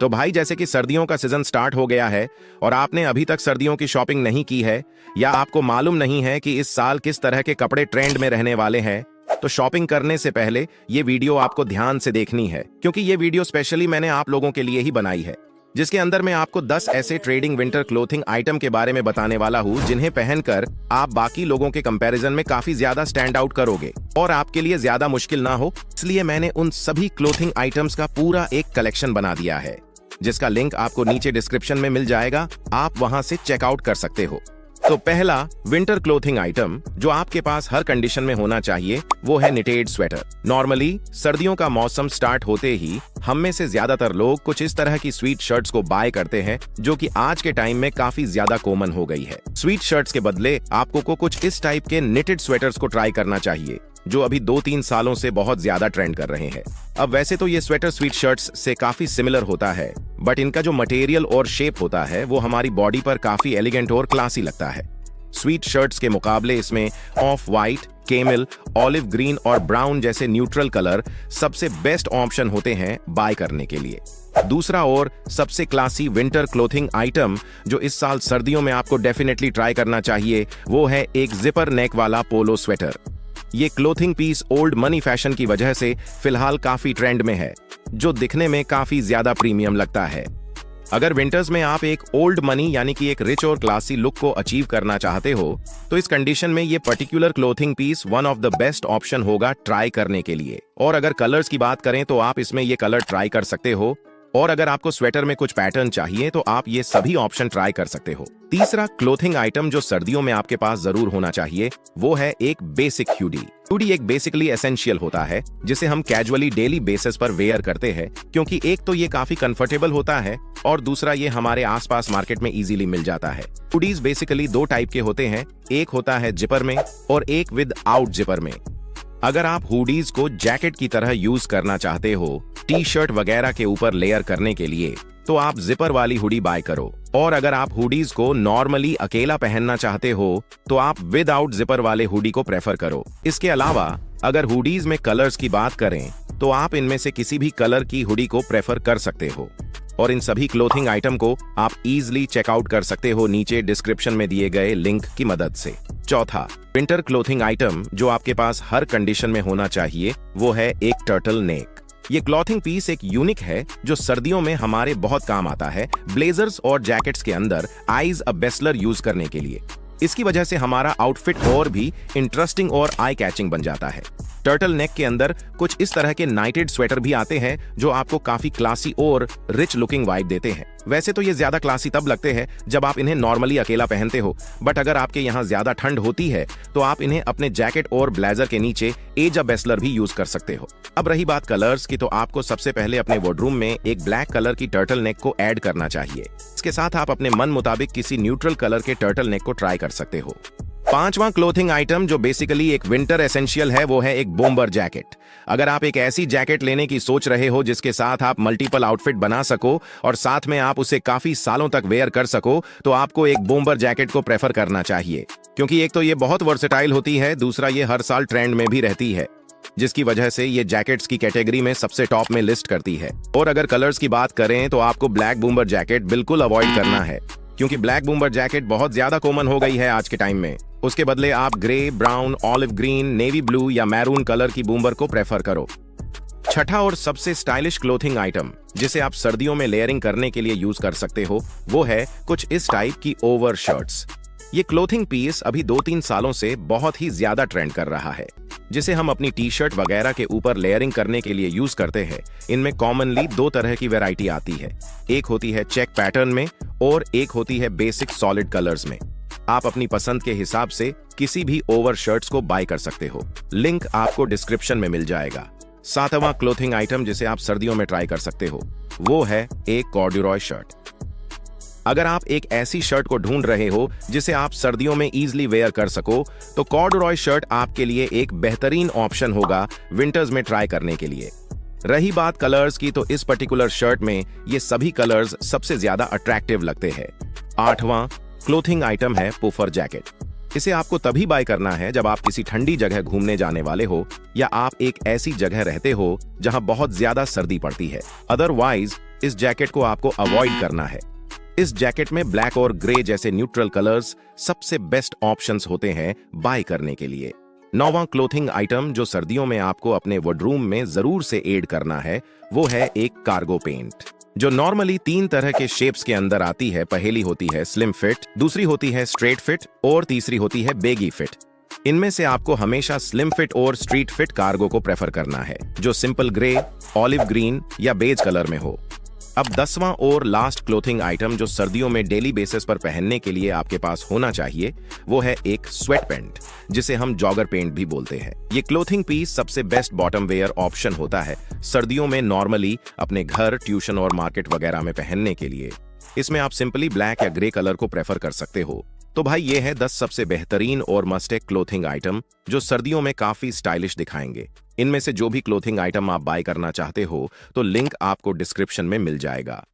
तो भाई जैसे कि सर्दियों का सीजन स्टार्ट हो गया है और आपने अभी तक सर्दियों की शॉपिंग नहीं की है या आपको मालूम नहीं है कि इस साल किस तरह के कपड़े ट्रेंड में रहने वाले हैं, तो शॉपिंग करने से पहले ये वीडियो आपको ध्यान से देखनी है, क्योंकि ये वीडियो स्पेशली मैंने आप लोगों के लिए ही बनाई है, जिसके अंदर मैं आपको 10 ऐसे ट्रेडिंग विंटर क्लोथिंग आइटम के बारे में बताने वाला हूँ जिन्हें पहनकर आप बाकी लोगों के कंपैरिजन में काफी ज्यादा स्टैंड आउट करोगे और आपके लिए ज्यादा मुश्किल ना हो। इसलिए मैंने उन सभी क्लोथिंग आइटम्स का पूरा एक कलेक्शन बना दिया है, जिसका लिंक आपको नीचे डिस्क्रिप्शन में मिल जाएगा, आप वहां से चेकआउट कर सकते हो। तो पहला विंटर क्लोथिंग आइटम जो आपके पास हर कंडीशन में होना चाहिए वो है निटेड स्वेटर। नॉर्मली सर्दियों का मौसम स्टार्ट होते ही हम में से ज्यादातर लोग कुछ इस तरह की स्वीट शर्ट्स को बाय करते हैं, जो कि आज के टाइम में काफी ज्यादा कॉमन हो गई है। स्वीट शर्ट्स के बदले आपको को कुछ इस टाइप के निटेड स्वेटर्स को ट्राई करना चाहिए, जो अभी 2-3 सालों से बहुत ज्यादा ट्रेंड कर रहे हैं। अब वैसे तो ये स्वेटर स्वीट शर्ट्स से काफी सिमिलर होता है, बट इनका जो मटेरियल और शेप होता है वो हमारी बॉडी पर काफी एलिगेंट और क्लासी लगता है। स्वीट शर्ट्स के मुकाबले इसमें of white, camel, olive green और ब्राउन जैसे न्यूट्रल कलर सबसे बेस्ट ऑप्शन होते हैं बाय करने के लिए। दूसरा और सबसे क्लासी विंटर क्लोथिंग आइटम जो इस साल सर्दियों में आपको डेफिनेटली ट्राई करना चाहिए वो है एक जिपर नेक वाला पोलो स्वेटर। ये clothing piece old money fashion की वजह से फिलहाल काफी ट्रेंड में है, जो दिखने में काफी ज्यादा प्रीमियम लगता है। अगर विंटर्स में आप एक ओल्ड मनी यानी कि एक रिच और क्लासी लुक को अचीव करना चाहते हो, तो इस कंडीशन में ये particular clothing piece one of the best option होगा ट्राई करने के लिए। और अगर कलर्स की बात करें तो आप इसमें ये कलर ट्राई कर सकते हो, और अगर आपको स्वेटर में कुछ पैटर्न चाहिए तो आप ये सभी ऑप्शन ट्राई कर सकते हो। तीसरा क्लोथिंग आइटम जो सर्दियों में आपके पास जरूर होना चाहिए वो है एक बेसिक हुडी। हुडी एक बेसिकली एसेंशियल होता है जिसे हम कैजुअली डेली बेसिस पर वेयर करते हैं, क्योंकि एक तो ये काफी कंफर्टेबल होता है और दूसरा ये हमारे आसपास मार्केट में इजीली मिल जाता है। हुडीज बेसिकली 2 टाइप के होते हैं, एक होता है जिपर में और एक विद आउट जिपर में। अगर आप हुडीज को जैकेट की तरह यूज करना चाहते हो टी शर्ट वगैरह के ऊपर लेयर करने के लिए, तो आप जिपर वाली हुडी बाय करो, और अगर आप हुडीज को नॉर्मली अकेला पहनना चाहते हो तो आप विदाउट जिपर वाले हुडी को प्रेफर करो। इसके अलावा अगर हुडीज में कलर्स की बात करें तो आप इनमें से किसी भी कलर की हुडी को प्रेफर कर सकते हो, और इन सभी क्लोथिंग आइटम को आप इजीली चेकआउट कर सकते हो नीचे डिस्क्रिप्शन में दिए गए लिंक की मदद से। चौथा विंटर क्लोथिंग आइटम जो आपके पास हर कंडीशन में होना चाहिए वो है एक टर्टल नेक। ये क्लॉथिंग पीस एक यूनिक है जो सर्दियों में हमारे बहुत काम आता है ब्लेजर्स और जैकेट्स के अंदर आईज अ बेस्लर यूज करने के लिए। इसकी वजह से हमारा आउटफिट और भी इंटरेस्टिंग और आई कैचिंग बन जाता है। टर्टल नेक के अंदर कुछ इस तरह के नाइटेड स्वेटर भी आते हैं जो आपको काफी क्लासी और रिच लुकिंग वाइब देते हैं। वैसे तो ये ज्यादा क्लासी तब लगते हैं जब आप इन्हें नॉर्मली अकेला पहनते हो, बट अगर आपके यहाँ ज्यादा ठंड होती है तो आप इन्हें अपने जैकेट और ब्लेजर के नीचे एज अ बेस्लर भी यूज कर सकते हो। अब रही बात कलर्स की, तो आपको सबसे पहले अपने वार्डरूम में एक ब्लैक कलर की टर्टल नेक को ऐड करना चाहिए। इसके साथ आप अपने मन मुताबिक किसी न्यूट्रल कलर के टर्टल नेक को ट्राई कर सकते हो। पांचवां क्लोथिंग आइटम जो बेसिकली एक विंटर एसेंशियल है वो है एक बोम्बर जैकेट। अगर आप एक ऐसी जैकेट लेने की सोच रहे हो जिसके साथ आप मल्टीपल आउटफिट बना सको और साथ में आप उसे काफी सालों तक वेयर कर सको, तो आपको एक बोम्बर जैकेट को प्रेफर करना चाहिए, क्योंकि एक तो ये बहुत वर्सेटाइल होती है, दूसरा ये हर साल ट्रेंड में भी रहती है, जिसकी वजह से ये जैकेट्स की कैटेगरी में सबसे टॉप में लिस्ट करती है। और अगर कलर्स की बात करें तो आपको ब्लैक बूमर जैकेट बिल्कुल अवॉइड करना है, क्योंकि ब्लैक बूमर जैकेट बहुत ज्यादा कॉमन हो गई है आज के टाइम में। उसके बदले आप grey, brown, olive green, navy blue या मैरून कलर की बूमर को प्रेफर करो। छठा और सबसे स्टाइलिश क्लोथिंग आइटम जिसे आप सर्दियों में लेयरिंग करने के लिए यूज कर सकते हो वो है कुछ इस टाइप की ओवर शर्ट्स। ये क्लोथिंग पीस अभी 2-3 सालों से बहुत ही ज्यादा ट्रेंड कर रहा है, जिसे हम अपनी टी शर्ट वगैरह के ऊपर लेयरिंग करने के लिए यूज करते हैं। इनमें कॉमनली 2 तरह की वैरायटी आती है, एक होती है चेक पैटर्न में और एक होती है बेसिक सॉलिड कलर्स में। आप अपनी पसंद के हिसाब से किसी भी ओवर शर्ट्स को बाय कर सकते हो, लिंक आपको डिस्क्रिप्शन में मिल जाएगा। सातवां क्लोथिंग आइटम जिसे आप सर्दियों में ट्राई कर सकते हो वो है एक कॉर्ड्यूरॉय शर्ट। अगर आप एक ऐसी शर्ट को ढूंढ रहे हो जिसे आप सर्दियों में इजीली वेयर कर सको, तो कॉर्ड्यूरॉय शर्ट आपके लिए एक बेहतरीन ऑप्शन होगा विंटर्स में ट्राई करने के लिए। रही बात कलर्स की, तो इस पर्टिकुलर शर्ट में ये सभी कलर्स सबसे ज्यादा अट्रैक्टिव लगते हैं। आठवां क्लोथिंग आइटम है पुफर जैकेट। इसे आपको तभी बाय करना है जब आप किसी ठंडी जगह घूमने जाने वाले हो या आप एक ऐसी जगह रहते हो जहां बहुत ज्यादा सर्दी पड़ती है। अदरवाइज इस जैकेट को आपको अवॉइड करना है। इस जैकेट में ब्लैक और ग्रे जैसे न्यूट्रल कलर्स सबसे बेस्ट ऑप्शंस होते हैं बाय करने के लिए। 9वां क्लोथिंग आइटम जो सर्दियों में आपको अपने वॉर्डरूम में जरूर से ऐड करना है, वो है एक कार्गो पेंट, जो नॉर्मली 3 तरह के शेप्स के अंदर आती है। पहली होती है स्लिम फिट, दूसरी होती है स्ट्रेट फिट और तीसरी होती है बेगी फिट। इनमें से आपको हमेशा स्लिम फिट और स्ट्रीट फिट कार्गो को प्रेफर करना है, जो सिंपल ग्रे, ऑलिव ग्रीन या बेज कलर में हो। अब 10वां और लास्ट क्लोथिंग आइटम जो सर्दियों में डेली बेसिस पर पहनने के लिए आपके पास होना चाहिए, वो है एक स्वेट पैंट, जिसे हम जॉगर पेंट भी बोलते हैं। ये क्लोथिंग पीस सबसे बेस्ट बॉटम वेयर ऑप्शन होता है सर्दियों में, नॉर्मली अपने घर, ट्यूशन और मार्केट वगैरह में पहनने के लिए। इसमें आप सिंपली ब्लैक या ग्रे कलर को प्रेफर कर सकते हो। तो भाई, ये है 10 सबसे बेहतरीन और मस्ट क्लोथिंग आइटम जो सर्दियों में काफी स्टाइलिश दिखाएंगे। इनमें से जो भी क्लोथिंग आइटम आप बाय करना चाहते हो, तो लिंक आपको डिस्क्रिप्शन में मिल जाएगा।